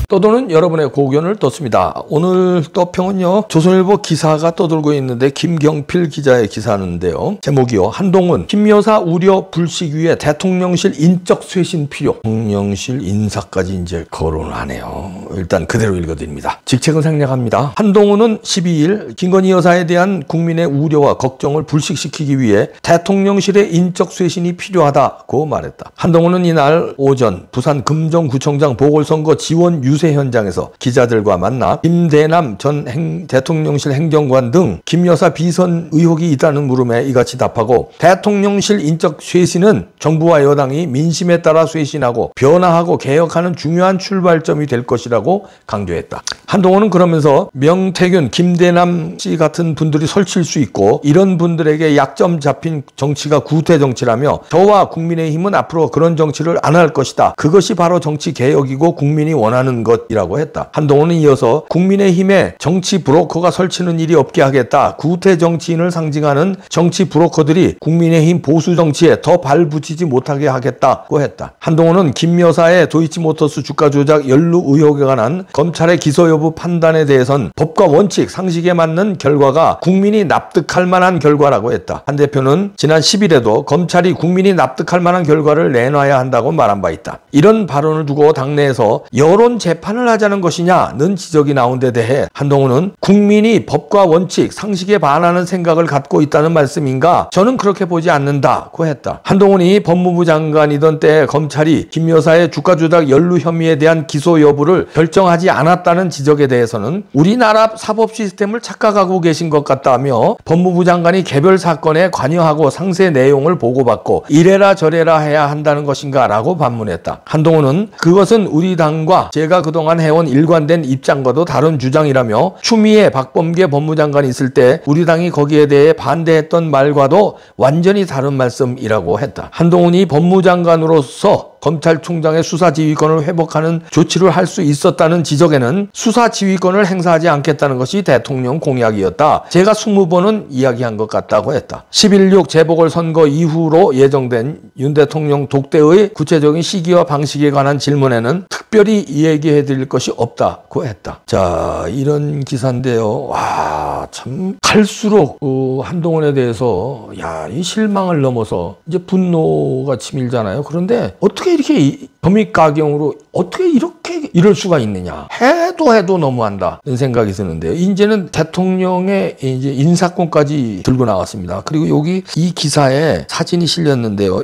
떠도는 여러분의 고견을 떴습니다. 오늘 떠평은요, 조선일보 기사가 떠돌고 있는데 김경필 기자의 기사인데요. 제목이요, 한동훈 김여사 우려 불식 위에 대통령실 인적 쇄신 필요. 대통령실 인사까지 이제 거론하네요. 일단 그대로 읽어드립니다. 직책은 생략합니다. 한동훈은 12일 김건희 여사에 대한 국민의 우려와 걱정을 불식시키기 위해 대통령실의 인적 쇄신이 필요하다고 말했다. 한동훈은 이날 오전 부산 금정구청장 보궐선거 지원 유세 현장에서 기자들과 만나 김대남 전 대통령실 행정관 등 김 여사 비선 의혹이 있다는 물음에 이같이 답하고, 대통령실 인적 쇄신은 정부와 여당이 민심에 따라 쇄신하고 변화하고 개혁하는 중요한 출발점이 될 것이라고 강조했다. 한동훈은 그러면서 명태균, 김대남 씨 같은 분들이 설칠 수 있고 이런 분들에게 약점 잡힌 정치가 구태 정치라며, 저와 국민의힘은 앞으로 그런 정치를 안 할 것이다. 그것이 바로 정치 개혁이고 국민이 원하는 것이라고 했다. 한동훈은 이어서 국민의힘에 정치 브로커가 설치는 일이 없게 하겠다. 구태 정치인을 상징하는 정치 브로커들이 국민의힘 보수 정치에 더 발붙이지 못하게 하겠다고 했다. 한동훈은 김 여사의 도이치모터스 주가 조작 연루 의혹에 관한 검찰의 기소 여부 판단에 대해선 법과 원칙, 상식에 맞는 결과가 국민이 납득할 만한 결과라고 했다. 한 대표는 지난 10일에도 검찰이 국민이 납득할 만한 결과를 내놔야 한다고 말한 바 있다. 이런 발언을 두고 당내에서 여론 재판을 하자는 것이냐는 지적이 나온 데 대해 한동훈은 국민이 법과 원칙, 상식에 반하는 생각을 갖고 있다는 말씀인가? 저는 그렇게 보지 않는다고 했다. 한동훈이 법무부 장관이던 때 검찰이 김 여사의 주가 조작 연루 혐의에 대한 기소 여부를 결정하지 않았다는 지적에 대해서는 우리나라 사법 시스템을 착각하고 계신 것 같다며, 법무부 장관이 개별 사건에 관여하고 상세 내용을 보고받고 이래라 저래라 해야 한다는 것인가 라고 반문했다. 한동훈은 그것은 우리 당과 제가 그동안 해온 일관된 입장과도 다른 주장이라며, 추미애, 박범계 법무장관이 있을 때 우리 당이 거기에 대해 반대했던 말과도 완전히 다른 말씀이라고 했다. 한동훈이 법무장관으로서 검찰총장의 수사지휘권을 회복하는 조치를 할 수 있었다는 지적에는 수사지휘권을 행사하지 않겠다는 것이 대통령 공약이었다. 제가 20번은 이야기한 것 같다고 했다. 11.6 재보궐선거 이후로 예정된 윤 대통령 독대의 구체적인 시기와 방식에 관한 질문에는 특별히 얘기해드릴 것이 없다고 했다. 자, 이런 기사인데요. 와, 참 갈수록 한동훈에 대해서 이 실망을 넘어서 이제 분노가 치밀잖아요. 그런데 어떻게 이렇게 범익가경으로 어떻게 이렇게 이럴 수가 있느냐. 해도 너무한다. 이런 생각이 드는데요. 이제는 대통령의 이제 인사권까지 들고 나왔습니다. 그리고 여기 이 기사에 사진이 실렸는데요.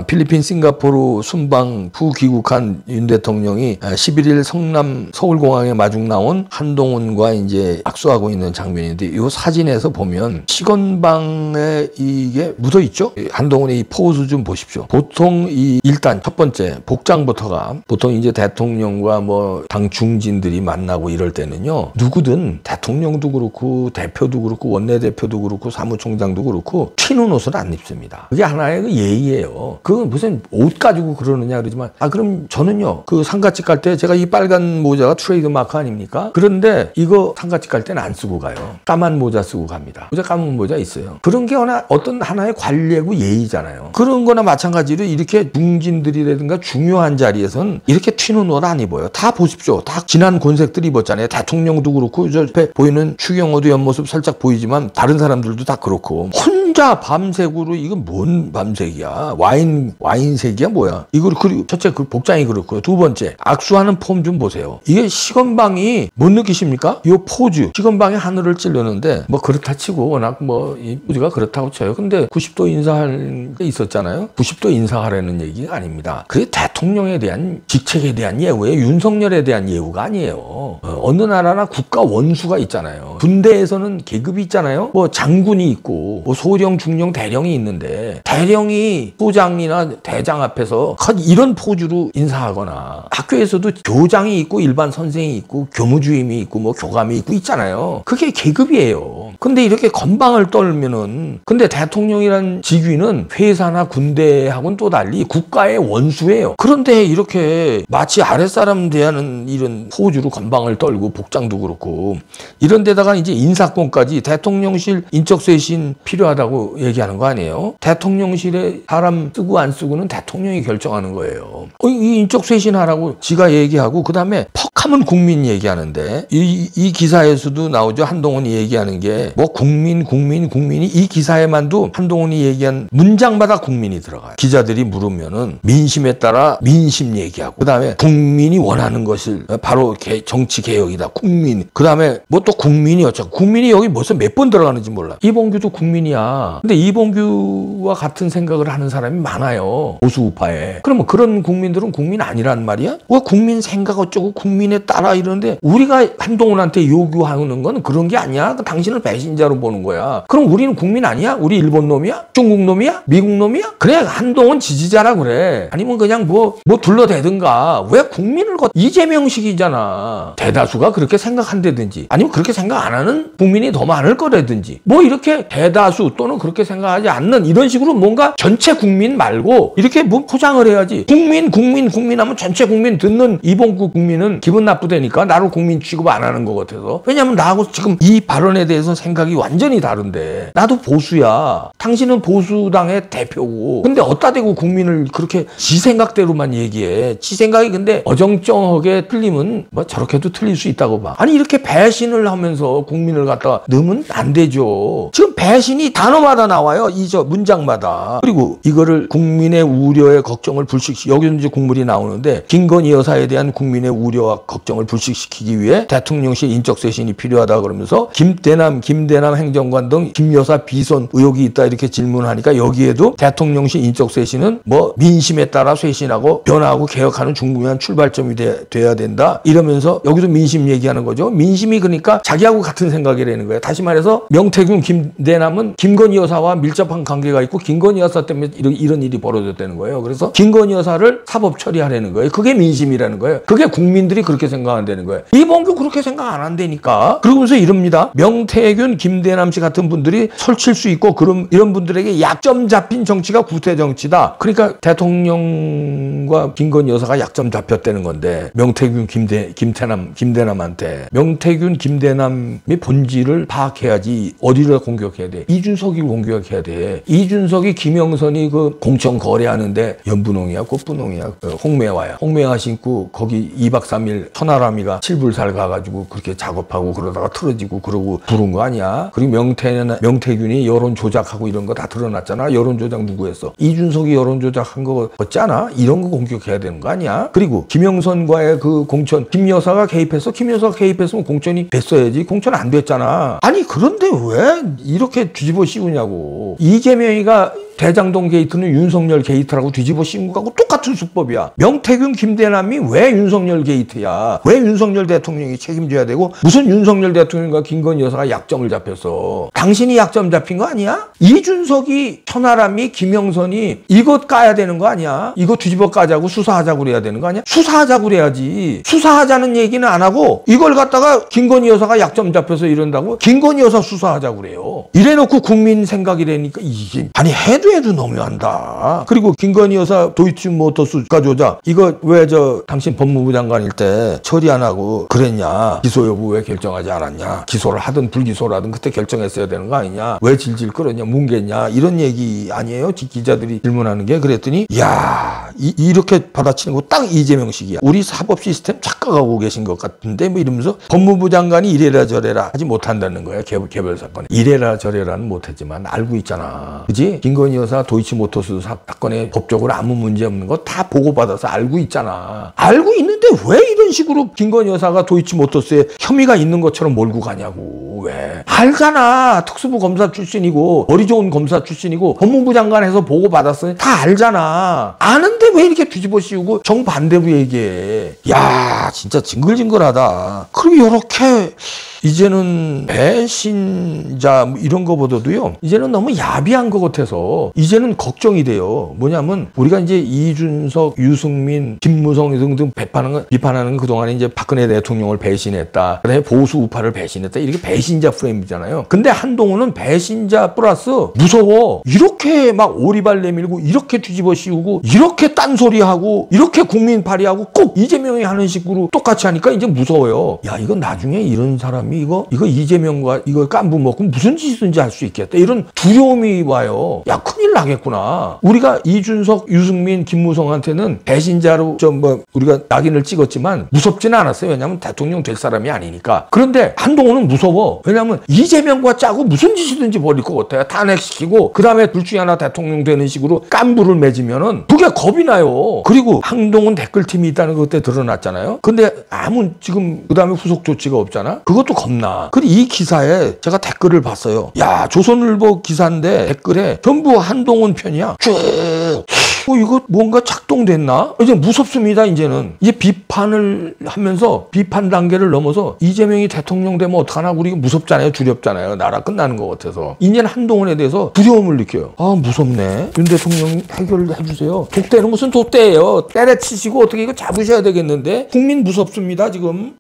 필리핀, 싱가포르 순방 후 귀국한 윤 대통령이 11일 성남 서울공항에 마중 나온 한동훈과 이제 악수하고 있는 장면인데, 이 사진에서 보면 식원방에 이게 묻어 있죠. 한동훈의 이 포즈 좀 보십시오. 보통 일단 첫 번째 복장부터가, 보통 이제 대통령과 뭐 당 중진들이 만나고 이럴 때는요, 누구든 대통령도 그렇고 대표도 그렇고 원내대표도 그렇고 사무총장도 그렇고 튀는 옷을 안 입습니다. 그게 하나의 그 예의예요. 그건 무슨 옷 가지고 그러느냐 그러지만, 그럼 저는요, 그 상가집 갈 때 제가 이 빨간 모자가 트레이드 마크 아닙니까? 그런데 이거 상가집 갈 때는 안 쓰고 가요. 까만 모자 쓰고 갑니다. 모자 까만 모자 있어요. 그런 게 어떤 하나의 관례고 예의잖아요. 그런 거나 마찬가지로 이렇게 중진들이라든가 중요한 자리에선 이렇게 튀는 옷 안 입어요. 다 보십시오. 다 진한 곤색들 입었잖아요. 대통령도 그렇고, 저 옆에 보이는 추경호도 옆모습 살짝 보이지만 다른 사람들도 다 그렇고, 혼자 밤색으로, 이건 뭔 밤색이야? 와인색이야 뭐야? 이거, 그리고 첫째 그 복장이 그렇고요. 두 번째 악수하는 폼 좀 보세요. 이게 식원방이 못 느끼십니까? 이 포즈, 식원방에 하늘을 찌르는데 뭐 그렇다 치고 워낙 뭐 이 포즈가 그렇다고 쳐요. 근데 90도 인사할 게 있었잖아요. 90도 인사하라는 얘기가 아닙니다. 그게 대통령에 대한 직책에 대한 예우예요. 윤석열에 대한 예우가 아니에요. 어느 나라나 국가 원수가 있잖아요. 군대에서는 계급이 있잖아요. 뭐 장군이 있고 뭐 소령, 중령, 대령이 있는데, 대령이 소장이나 대장 앞에서 이런 포즈로 인사하거나, 학교에서도 교장이 있고 일반 선생이 있고 교무주임이 있고 뭐 교감이 있고 있잖아요. 그게 계급이에요. 근데 이렇게 건방을 떨면은, 근데 대통령이란 직위는 회사나 군대하고는 또 달리 국가의 원수예요. 그런데 이렇게 마치 아랫사람 대하는 이런 포즈로 건방을 떨 떨고 복장도 그렇고 이런 데다가 이제 인사권까지 대통령실 인적 쇄신 필요하다고 얘기하는 거 아니에요? 대통령실에 사람 쓰고 안 쓰고는 대통령이 결정하는 거예요. 이 인적 쇄신하라고 지가 얘기하고 그다음에 퍽하면 국민 얘기하는데 이 기사에서도 나오죠. 한동훈이 얘기하는 게 뭐 국민이 이 기사에만도 한동훈이 얘기한 문장마다 국민이 들어가요. 기자들이 물으면은 민심에 따라 민심 얘기하고 그다음에 국민이 원하는 것을 바로 정치 개혁이다. 국민. 그다음에 뭐 또 국민이 어쩌고 국민이 여기 벌써 몇 번 들어가는지 몰라. 이봉규도 국민이야. 근데 이봉규와 같은 생각을 하는 사람이 많아요. 보수 우파에. 그러면 그런 국민들은 국민 아니란 말이야? 왜 국민 생각 어쩌고 국민에 따라 이러는데 우리가 한동훈한테 요구하는 건 그런 게 아니야. 당신을 배신자로 보는 거야. 그럼 우리는 국민 아니야? 우리 일본 놈이야? 중국 놈이야? 미국 놈이야? 그래 한동훈 지지자라 그래. 아니면 그냥 뭐 둘러대든가. 왜 국민을 이재명식이잖아. 대다수가 그렇게 생각한다든지 아니면 그렇게 생각 안 하는 국민이 더 많을 거라든지 뭐 이렇게 대다수 또는 그렇게 생각하지 않는 이런 식으로 뭔가 전체 국민 말고 이렇게 뭐 포장을 해야지. 국민 하면 전체 국민 듣는 이봉구 국민은 기분 나쁘다니까 나를 국민 취급 안 하는 것 같아서. 왜냐면 나하고 지금 이 발언에 대해서 생각이 완전히 다른데 나도 보수야. 당신은 보수당의 대표고 근데 어디다 대고 국민을 그렇게 지 생각대로만 얘기해. 지 생각이 근데 어정쩡하게 틀리면 뭐 저렇게도 틀릴 수 있다고 봐. 아니 이렇게 배신을 하면서 국민을 갖다가 넣으면 안 되죠. 지금 배신이 단어마다 나와요. 이 문장마다. 그리고 이거를 국민의 우려에 걱정을 불식시키고 여기서 이제 국물이 나오는데 김건희 여사에 대한 국민의 우려와 걱정을 불식시키기 위해 대통령실 인적 쇄신이 필요하다 그러면서 김대남 행정관 등 김 여사 비선 의혹이 있다 이렇게 질문하니까 여기에도 대통령실 인적 쇄신은 뭐 민심에 따라 쇄신하고 변화하고 개혁하는 중요한 출발점이 돼야 된다 이러면서 여기도 민심 얘기하는 거죠. 민심이 그러니까 자기하고 같은 생각이라는 거예요. 다시 말해서 명태균 김대남은 김건희 여사와 밀접한 관계가 있고 김건희 여사 때문에 이런 일이 벌어졌다는 거예요. 그래서 김건희 여사를 사법 처리하라는 거예요. 그게 민심이라는 거예요. 그게 국민들이 그렇게 생각한다는 거예요. 이봉규 그렇게 생각 안 한다니까. 그러면서 이럽니다. 명태균 김대남 씨 같은 분들이 설칠 수 있고 그럼 이런 분들에게 약점 잡힌 정치가 구태 정치다. 그러니까 대통령과 김건희 여사가 약점 잡혔다는 건데 명태균 김대남한테 명태균 김대남의 본질을 파악해야지. 어디를 공격해야 돼? 이준석이 공격해야 돼. 이준석이 김영선이 그 공천 거래하는데 연분홍이야 꽃분홍이야 홍매화 신고 거기 2박 3일 천하람이가 7불살 가가지고 그렇게 작업하고 그러다가 틀어지고 그러고 부른 거 아니야? 그리고 명태균이 여론 조작하고 이런 거 다 드러났잖아. 여론 조작 누구 했어? 이준석이 여론 조작한 거 없잖아. 이런 거 공격해야 되는 거 아니야? 그리고 김영선과의 그 공천 김 여사가 개입했어? 김 여사가 개입했으면 공천이 됐어야지. 공천 안 됐잖아. 아니 그런데 왜 이렇게 뒤집어 씌우냐고. 이재명이가 대장동 게이트는 윤석열 게이트라고 뒤집어 씌운 거하고 똑같은 수법이야. 명태균 김대남이 왜 윤석열 게이트야? 왜 윤석열 대통령이 책임져야 되고 무슨 윤석열 대통령과 김건희 여사가 약점을 잡혔어? 당신이 약점 잡힌 거 아니야? 이준석이 천하람이 김영선이 이것 까야 되는 거 아니야? 이거 뒤집어 까자고 수사하자고 그래야 되는 거 아니야? 수사하자고 그래야지. 수사하자는 얘기는 안 하고 이걸 갖다가 김건희 여사가 약점 잡혀서 이런다고 김건희 여사 수사하자고 그래요. 이래놓고 국민 생각이라니까 이게 아니 해도 너무한다. 그리고 김건희 여사 도이치모터스 가져오자. 이거 왜 당신 법무부 장관일 때 처리 안 하고 그랬냐. 기소 여부 왜 결정하지 않았냐. 기소를 하든 불기소를 하든 그때 결정했어야 되는 거 아니냐. 왜 질질 끌었냐 뭉갰냐. 이런 얘기 아니에요? 기자들이 질문하는 게. 그랬더니 야 이렇게 받아치는 거 딱 이재명식이야. 우리 사법 시스템 착각하고 계신 것 같은데 뭐 이러면서 법무부 장관이 이래라 저래라 하지 못한다는 거야. 개별 사건에. 이래라 저래라는 못했지만 알고 있잖아. 그지? 김건희 여사 도이치모터스 사건에 법적으로 아무 문제 없는 거 다 보고받아서 알고 있잖아. 알고 있는데 왜 이런 식으로 김건희 여사가 도이치모터스에 혐의가 있는 것처럼 몰고 가냐고. 왜? 알잖아. 특수부 검사 출신이고 머리 좋은 검사 출신이고 법무부 장관에서 보고받았으니 다 알잖아. 아는데 왜 이렇게 뒤집어 씌우고 정반대로 얘기해. 야 진짜 징글징글하다. 그리고 이렇게 이제는 배신자 뭐 이런 거보다도요. 이제는 너무 야비한 것 같아서 이제는 걱정이 돼요. 뭐냐면 우리가 이제 이준석, 유승민, 김무성 등등 비판하는 그동안에 이제 박근혜 대통령을 배신했다. 그다음에 보수 우파를 배신했다. 이렇게 배신자 프레임이잖아요. 근데 한동훈은 배신자 플러스 무서워. 이렇게 막 오리발 내밀고 이렇게 뒤집어 씌우고 이렇게 딴 딴소리하고 이렇게 국민팔이하고 꼭 이재명이 하는 식으로 똑같이 하니까 이제 무서워요. 야, 이거 나중에 이런 사람이 이거 이재명과 이거 깐부 먹고 무슨 짓인지 할 수 있겠다. 이런 두려움이 와요. 야, 큰일 나겠구나. 우리가 이준석, 유승민, 김무성한테는 배신자로 우리가 낙인을 찍었지만 무섭지는 않았어요. 왜냐하면 대통령 될 사람이 아니니까. 그런데 한동훈은 무서워. 왜냐하면 이재명과 짜고 무슨 짓이든지 벌일 것 같아요. 탄핵시키고 그 다음에 둘 중에 하나 대통령 되는 식으로 깐부를 맺으면은 그게 겁이 나요. 그리고 한동훈 댓글팀이 있다는 거 그때 드러났잖아요. 근데 아무 지금 그 다음에 후속 조치가 없잖아. 그것도 겁나. 그리고 이 기사에 제가 댓글을 봤어요. 야, 조선일보 기사인데 댓글에 전부 한동훈 편이야. 쭉. 이거 뭔가 작동됐나? 이제 무섭습니다. 이제는 이제 비판을 하면서 비판 단계를 넘어서 이재명이 대통령 되면 어떡하나. 우리 무섭잖아요. 두렵잖아요. 나라 끝나는 것 같아서. 이제는 한동훈에 대해서 두려움을 느껴요. 아, 무섭네. 윤 대통령 해결해 주세요. 독대는 무슨 독대예요. 때려치시고 어떻게 이거 잡으셔야 되겠는데 국민 무섭습니다 지금.